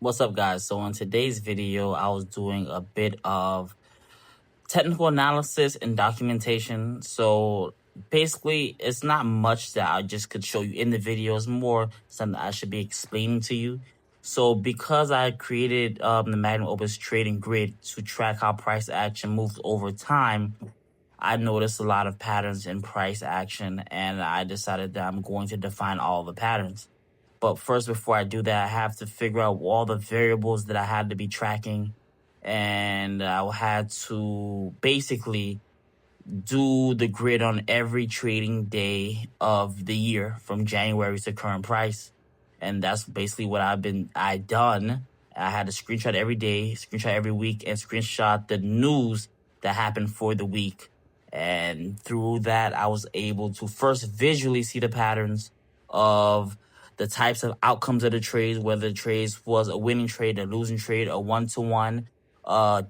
What's up, guys? So in today's video, I was doing a bit of technical analysis and documentation. So basically, it's not much that I just could show you in the video. It's more something I should be explaining to you. So because I created the Magnum Opus trading grid to track how price action moves over time, I noticed a lot of patterns in price action, and I decided that I'm going to define all the patterns. But first, before I do that, I have to figure out all the variables that I had to be tracking. And I had to basically do the grid on every trading day of the year from January to current price. And that's basically what I done. I had to screenshot every day, screenshot every week, and screenshot the news that happened for the week. And through that, I was able to first visually see the patterns of the types of outcomes of the trades, whether the trades was a winning trade, a losing trade, a one-to-one,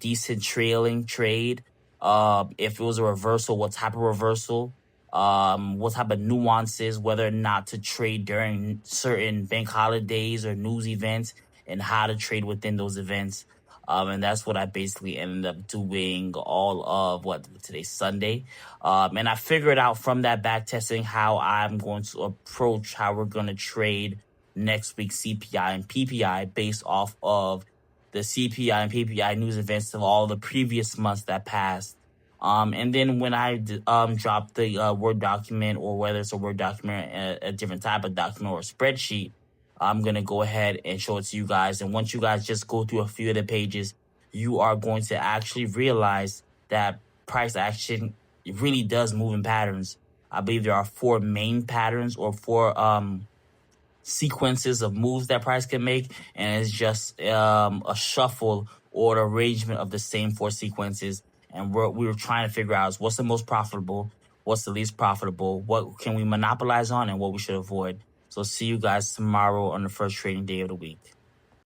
decent trailing trade. If it was a reversal, what type of reversal, what type of nuances, whether or not to trade during certain bank holidays or news events, and how to trade within those events. And that's what I basically ended up doing all of today's Sunday. And I figured out from that back testing how I'm going to approach how we're going to trade next week's CPI and PPI based off of the CPI and PPI news events of all the previous months that passed. And then when I drop the Word document, or whether it's a Word document, a different type of document or a spreadsheet, I'm going to go ahead and show it to you guys. And once you guys just go through a few of the pages, you are going to actually realize that price action really does move in patterns. I believe there are four main patterns, or four sequences of moves that price can make, and it's just a shuffle or an arrangement of the same four sequences. And we were trying to figure out is what's the most profitable, what's the least profitable, what can we monopolize on, and what we should avoid. So see you guys tomorrow on the first trading day of the week.